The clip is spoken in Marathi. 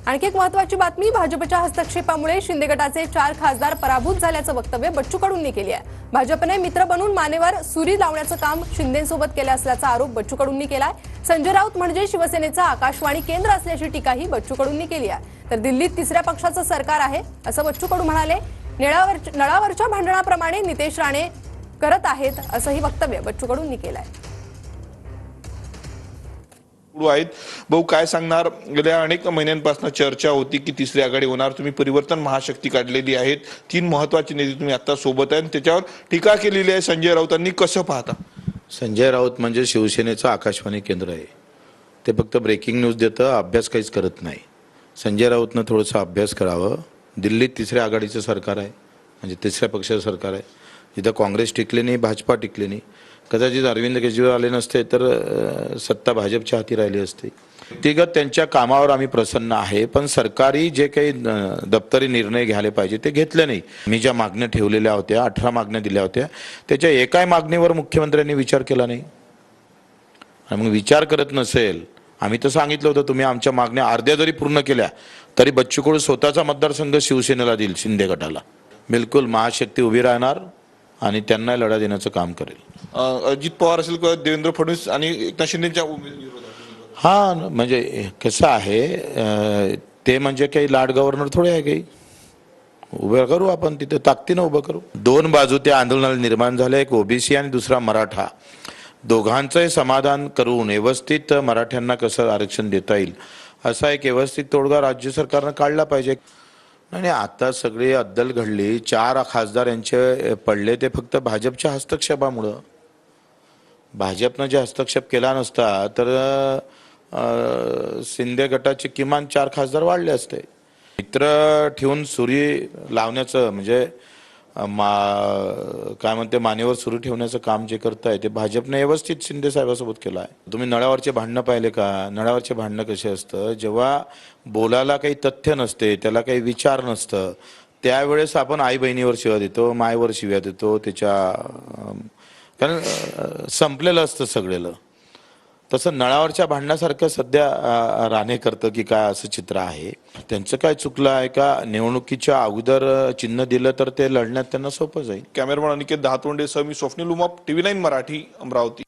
आणखी एक महत्त्वाची बातमी, भाजपच्या हस्तक्षेपामुळे शिंदे गटाचे 4 खासदार पराभूत झाल्याचं वक्तव्य बच्चू कडूंनी केले आहे। भाजपने मित्र बनून मानेवर सुरी लावण्याचं काम शिंदेसोबत केलं असल्याचा आरोप बच्चू कडूंनी केलाय। संजय राऊत म्हणजे शिवसेनेचं आकाशवाणी केंद्र असल्याची टीकाही बच्चू कडूंनी केली आहे। तर दिल्लीत तिसऱ्या पक्षाचं सरकार आहे असं बच्चू कडू म्हणाले। नळावरच्या भांडणाप्रमाणे नितेश राणे करत आहेत असंही वक्तव्य बच्चू कडूंनी केलंय। आहेत भाऊ, काय सांगणार? गेल्या अनेक महिन्यांपासून चर्चा होती की तिसरी आघाडी होणार। तुम्ही परिवर्तन महाशक्ती काढलेली आहेत, 3 महत्त्वाचे नेते तुम्ही आता सोबत आहेत, त्याच्यावर टीका केलेली आहे संजय राऊतांनी। कसं पाहता? संजय राऊत म्हणजे शिवसेनेचं आकाशवाणी केंद्र आहे। ते फक्त ब्रेकिंग न्यूज देतं, अभ्यास काहीच करत नाही। संजय राऊतनं थोडासा अभ्यास करावं। दिल्लीत तिसऱ्या आघाडीचं सरकार आहे, म्हणजे तिसऱ्या पक्षाचं सरकार आहे। इथं काँग्रेस टिकले नाही, भाजपा टिकले नाही। कदाचित अरविंद केजरीवाल आले नसते तर सत्ता भाजपच्या हाती राहिली असती। व्यक्तिगत त्यांच्या कामावर आम्ही प्रसन्न आहे, पण सरकारी जे काही दप्तरी निर्णय घ्यायला पाहिजे ते घेतले नाही। मी ज्या मागण्या ठेवलेल्या होत्या, 18 मागण्या दिल्या होत्या, त्याच्या एकाही मागणीवर मुख्यमंत्र्यांनी विचार केला नाही। आणि मग विचार करत नसेल, आम्ही तर सांगितलं होतं तुम्ही आमच्या मागण्या अर्ध्या जरी पूर्ण केल्या तरी बच्चू कडू स्वतःचा मतदारसंघ शिवसेनेला देईल, शिंदे गटाला। बिलकुल महाशक्ती उभी राहणार आणि त्यांना लढा देण्याचं काम करेल। अजित पवार असेल किंवा देवेंद्र फडणवीस आणि एकनाथ शिंदेच्या विरोधात? हां, म्हणजे कसं आहे, ते म्हणजे काही लाड गव्हर्नर थोडे आहे, काही उभं करू आपण तिथे, ताकदीनं उभं करू। 2 बाजू त्या आंदोलनाला निर्माण झाल्या, एक ओबीसी आणि दुसरा मराठा। दोघांचंही समाधान करून व्यवस्थित मराठ्यांना कसं आरक्षण देता येईल असा एक व्यवस्थित तोडगा राज्य सरकारनं काढला पाहिजे। नाही, आता सगळी अद्दल घडली, 4 खासदार यांचे पडले ते फक्त भाजपच्या हस्तक्षेपामुळं। भाजपनं जे हस्तक्षेप केला नसता तर शिंदे गटाचे किमान 4 खासदार वाढले असते। मित्र ठेवून सुरी लावण्याचं म्हणजे काय म्हणते, मानेवर सुरू ठेवण्याचं काम जे करताय ते भाजपने व्यवस्थित शिंदे साहेबांसोबत केलं आहे। तुम्ही नळावरचे भांडणं पाहिले का? नळावरचे भांडणं कसे असतं, जेव्हा बोलायला काही तथ्य नसते, त्याला काही विचार नसतं, त्यावेळेस आपण आई बहिणीवर शिव्या देतो, मायवर शिव्या देतो, कारण संपलेलं असतं सगळेलं। तसं नळावरच्या भांडणासारखं सध्या राणे करतं की काय असं चित्र आहे। त्यांचं काय चुकलं आहे का? निवडणुकीच्या अगोदर चिन्ह दिलं तर ते लढण्यात त्यांना सोपं जाईल। कॅमेरामन अनिकेत दहातोंडेसह मी स्वप्नील उमाप, TV9 मराठी, अमरावती।